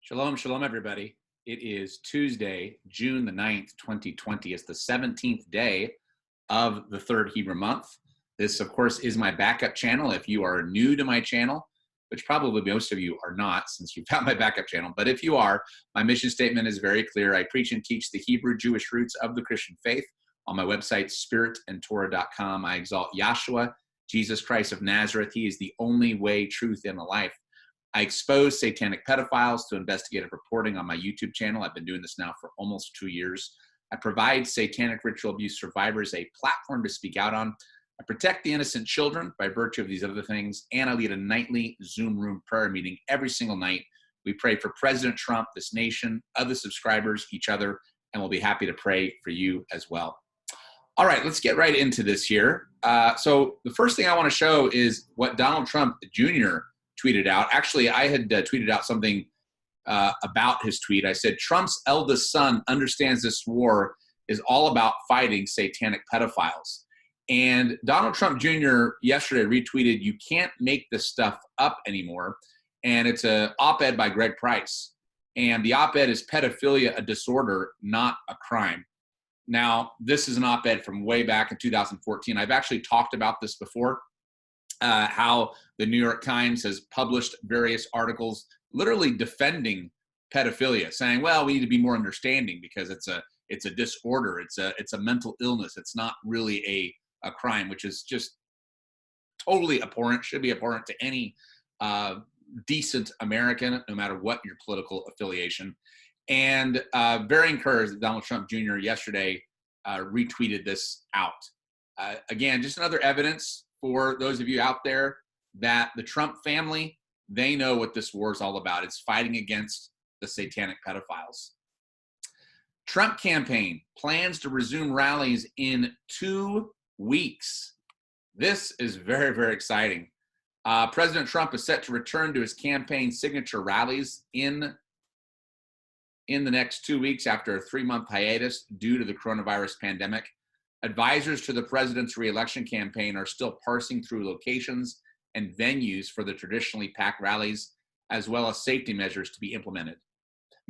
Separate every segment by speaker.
Speaker 1: Shalom, shalom, everybody. It is Tuesday, June the 9th, 2020. It's the 17th day of the third Hebrew month. This, of course, is my backup channel. If you are new to my channel, which probably most of you are not since you found my backup channel, but if you are, my mission statement is very clear. I preach and teach the Hebrew Jewish roots of the Christian faith. On my website, spiritandtorah.com, I exalt Yahshua, Jesus Christ of Nazareth. He is the only way, truth, and the life. I expose satanic pedophiles to investigative reporting on my YouTube channel. I've been doing this now for almost 2 years. I provide satanic ritual abuse survivors a platform to speak out on. I protect the innocent children by virtue of these other things, and I lead a nightly Zoom room prayer meeting every single night. We pray for President Trump, this nation, other subscribers, each other, and we'll be happy to pray for you as well. All right, let's get right into this here. So the first thing I want to show is what Donald Trump Jr. tweeted out. Actually, I had tweeted out something about his tweet. I said, Trump's eldest son understands this war is all about fighting satanic pedophiles. And Donald Trump Jr. yesterday retweeted, you can't make this stuff up anymore. And it's an op-ed by Greg Price. And the op-ed is pedophilia, a disorder, not a crime. Now, this is an op-ed from way back in 2014. I've actually talked about this before. How the New York Times has published various articles literally defending pedophilia, saying, well, we need to be more understanding because it's a disorder, it's a mental illness, it's not really a crime, which is just totally abhorrent, should be abhorrent to any decent American, no matter what your political affiliation. And very encouraged that Donald Trump Jr. yesterday retweeted this out. Again, just another evidence for those of you out there that the Trump family, they know what this war is all about. It's fighting against the satanic pedophiles. Trump campaign plans to resume rallies in 2 weeks. This is very, very exciting. President Trump is set to return to his campaign signature rallies in the next 2 weeks after a 3-month hiatus due to the coronavirus pandemic. Advisors to the president's re-election campaign are still parsing through locations and venues for the traditionally packed rallies, as well as safety measures to be implemented.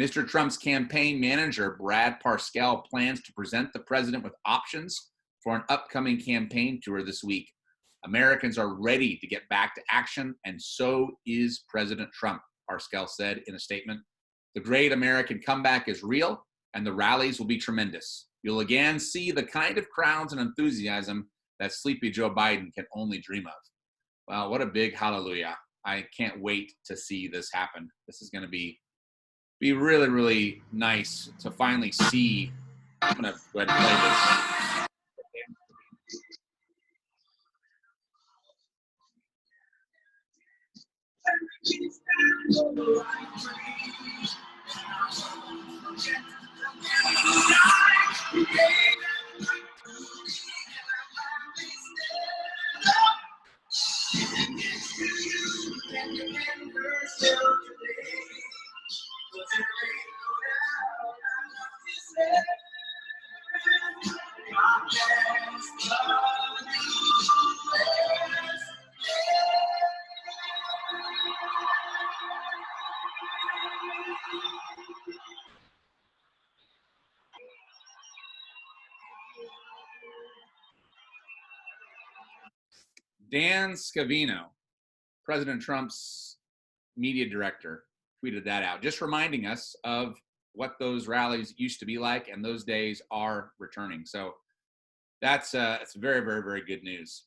Speaker 1: Mr. Trump's campaign manager, Brad Parscale, plans to present the president with options for an upcoming campaign tour this week. Americans are ready to get back to action, and so is President Trump, Parscale said in a statement. The great American comeback is real, and the rallies will be tremendous. You'll again see the kind of crowds and enthusiasm that sleepy Joe Biden can only dream of. Wow, what a big hallelujah. I can't wait to see this happen. This is going to be really, really nice to finally see. I'm going to go ahead and play this. Dan Scavino, President Trump's media director, tweeted that out, just reminding us of what those rallies used to be like, and those days are returning. So that's very, very, very good news.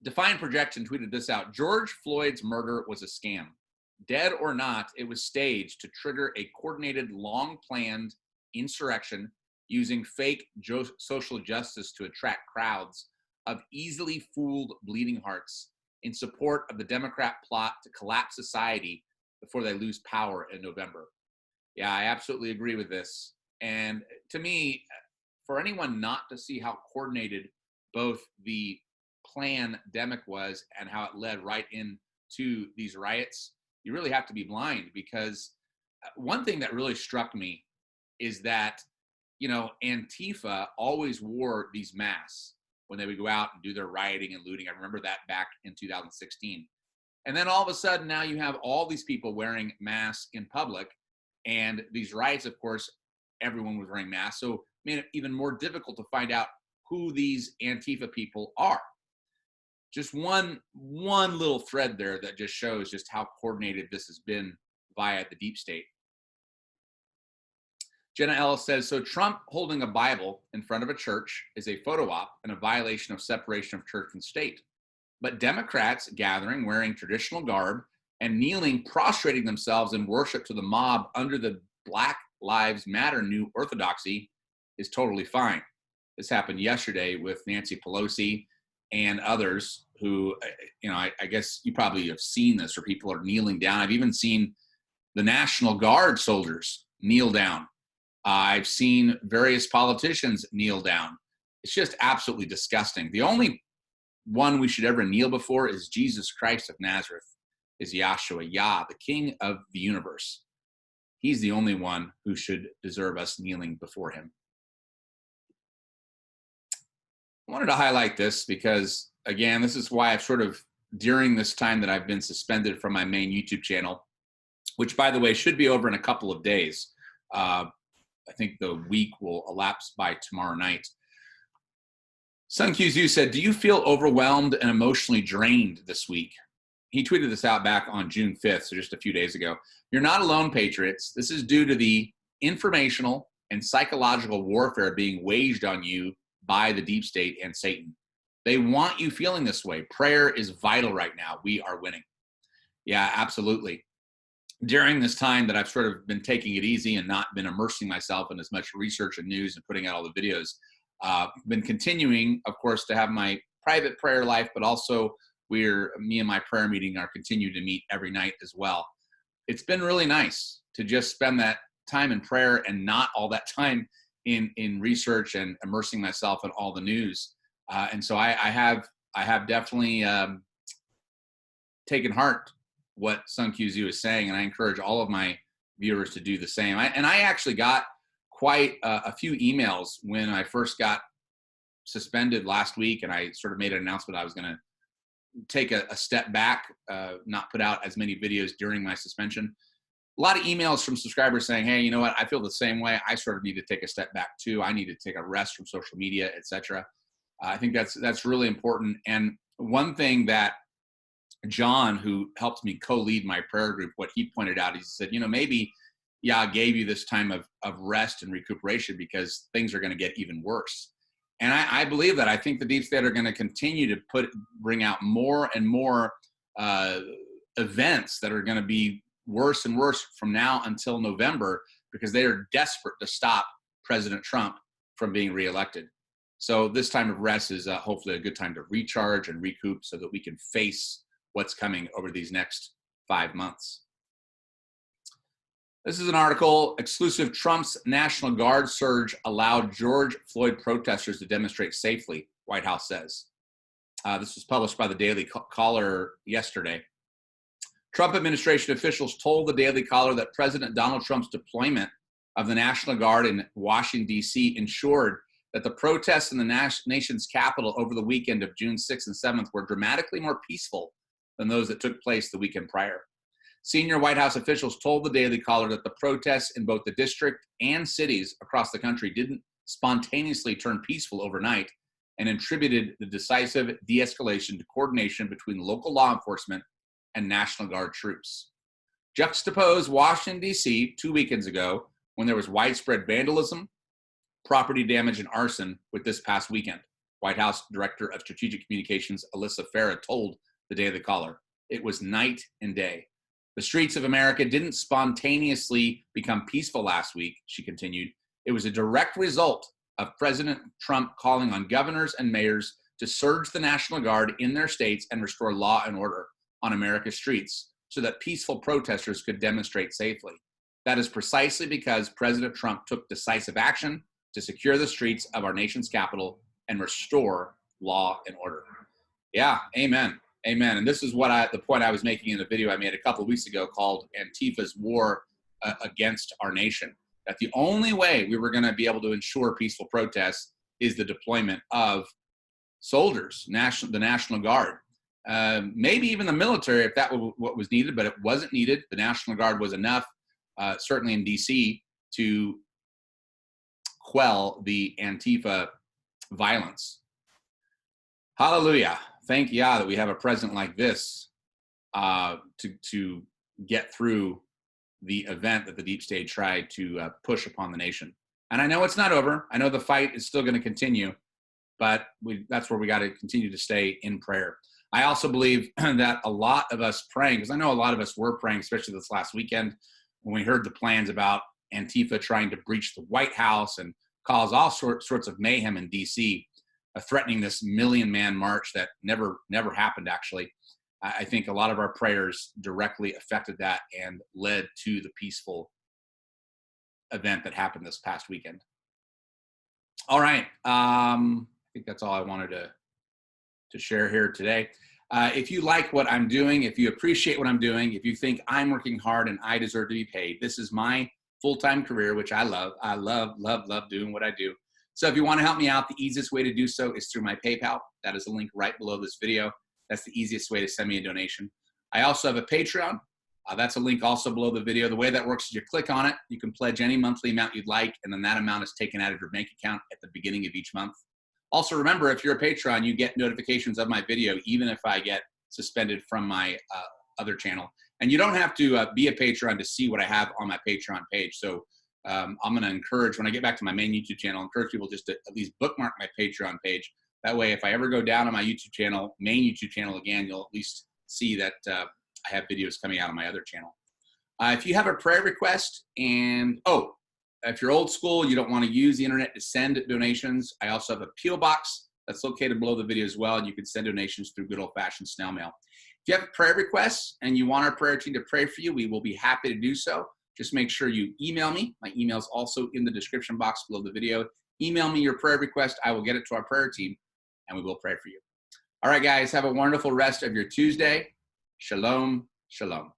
Speaker 1: Defiant Projection tweeted this out. George Floyd's murder was a scam. Dead or not, it was staged to trigger a coordinated, long-planned insurrection using fake social justice to attract crowds of easily fooled bleeding hearts in support of the Democrat plot to collapse society before they lose power in November. Yeah, I absolutely agree with this. And to me, for anyone not to see how coordinated both the pandemic was and how it led right into these riots, you really have to be blind, because one thing that really struck me is that, Antifa always wore these masks when they would go out and do their rioting and looting. I remember that back in 2016. And then all of a sudden now you have all these people wearing masks in public, And these riots, of course, everyone was wearing masks, so made it even more difficult to find out who these Antifa people are. Just one little thread there that just shows just how coordinated this has been via the deep state. Jenna Ellis says, so Trump holding a Bible in front of a church is a photo op and a violation of separation of church and state. But Democrats gathering, wearing traditional garb and kneeling, prostrating themselves in worship to the mob under the Black Lives Matter new orthodoxy is totally fine. This happened yesterday with Nancy Pelosi and others who, I guess you probably have seen this, or people are kneeling down. I've even seen the National Guard soldiers kneel down. I've seen various politicians kneel down. It's just absolutely disgusting. The only one we should ever kneel before is Jesus Christ of Nazareth, is Yahshua, Yah, the King of the universe. He's the only one who should deserve us kneeling before him. I wanted to highlight this because, again, this is why I've sort of, during this time that I've been suspended from my main YouTube channel, which, by the way, should be over in a couple of days. I think the week will elapse by tomorrow night. Sun QZU said, do you feel overwhelmed and emotionally drained this week? He tweeted this out back on June 5th, so just a few days ago. You're not alone, patriots. This is due to the informational and psychological warfare being waged on you by the deep state and Satan. They want you feeling this way. Prayer is vital right now. We are winning. Yeah, absolutely. During this time that I've sort of been taking it easy and not been immersing myself in as much research and news and putting out all the videos, been continuing, of course, to have my private prayer life, but also me and my prayer meeting are continuing to meet every night as well. It's been really nice to just spend that time in prayer and not all that time in research and immersing myself in all the news. And so I have definitely taken heart what Sun QZU is saying, and I encourage all of my viewers to do the same. I actually got quite a few emails when I first got suspended last week, and I sort of made an announcement I was going to take a step back, not put out as many videos during my suspension. A lot of emails from subscribers saying, hey, you know what, I feel the same way. I sort of need to take a step back too. I need to take a rest from social media, etc. I think that's really important. And one thing that John, who helped me co-lead my prayer group, what he pointed out, he said, maybe Yah gave you this time of rest and recuperation because things are going to get even worse. And I believe that. I think the deep state are going to continue to bring out more and more events that are going to be worse and worse from now until November, because they are desperate to stop President Trump from being reelected. So this time of rest is hopefully a good time to recharge and recoup so that we can face what's coming over these next 5 months. This is an article, exclusive: Trump's National Guard surge allowed George Floyd protesters to demonstrate safely, White House says. This was published by the Daily Caller yesterday. Trump administration officials told the Daily Caller that President Donald Trump's deployment of the National Guard in Washington, D.C. ensured that the protests in the nation's capital over the weekend of June 6th and 7th were dramatically more peaceful than those that took place the weekend prior. Senior White House officials told the Daily Caller that the protests in both the district and cities across the country didn't spontaneously turn peaceful overnight, and attributed the decisive de-escalation to coordination between local law enforcement and National Guard troops. Juxtapose Washington, D.C. 2 weekends ago, when there was widespread vandalism, property damage, and arson, with this past weekend. White House Director of Strategic Communications Alyssa Farah told the Daily Caller, it was night and day. The streets of America didn't spontaneously become peaceful last week, she continued. It was a direct result of President Trump calling on governors and mayors to surge the National Guard in their states and restore law and order on America's streets so that peaceful protesters could demonstrate safely. That is precisely because President Trump took decisive action to secure the streets of our nation's capital and restore law and order. Yeah, amen. Amen. And this is what the point I was making in the video I made a couple of weeks ago called Antifa's War Against Our Nation. That the only way we were going to be able to ensure peaceful protests is the deployment of soldiers, the National Guard. Maybe even the military if that was what was needed, but it wasn't needed. The National Guard was enough. certainly in DC, to quell the Antifa violence. Hallelujah. Thank Yah that we have a president like this to get through the event that the deep state tried to push upon the nation. And I know it's not over. I know the fight is still going to continue, but that's where we got to continue to stay in prayer. I also believe that a lot of us praying, because I know a lot of us were praying, especially this last weekend, when we heard the plans about Antifa trying to breach the White House and cause all sorts of mayhem in D.C., threatening this million-man march that never happened, actually. I think a lot of our prayers directly affected that and led to the peaceful event that happened this past weekend. All right. I think that's all I wanted to share here today. If you like what I'm doing, if you appreciate what I'm doing, if you think I'm working hard and I deserve to be paid, this is my full-time career, which I love. I love doing what I do. So if you want to help me out, the easiest way to do so is through my PayPal. That is a link right below this video. That's the easiest way to send me a donation. I also have a Patreon. That's a link also below the video. The way that works is you click on it. You can pledge any monthly amount you'd like, and then that amount is taken out of your bank account at the beginning of each month. Also, remember, if you're a Patreon, you get notifications of my video, even if I get suspended from my other channel. And you don't have to be a Patreon to see what I have on my Patreon page. So I'm going to encourage, when I get back to my main YouTube channel, encourage people just to at least bookmark my Patreon page. That way, if I ever go down on my YouTube channel, main YouTube channel again, you'll at least see that I have videos coming out on my other channel. If you have a prayer request, and if you're old school, you don't want to use the internet to send donations, I also have a P.O. box that's located below the video as well, and you can send donations through good old-fashioned snail mail. If you have prayer requests and you want our prayer team to pray for you, we will be happy to do so. Just make sure you email me. My email is also in the description box below the video. Email me your prayer request. I will get it to our prayer team, and we will pray for you. All right, guys, have a wonderful rest of your Tuesday. Shalom, shalom.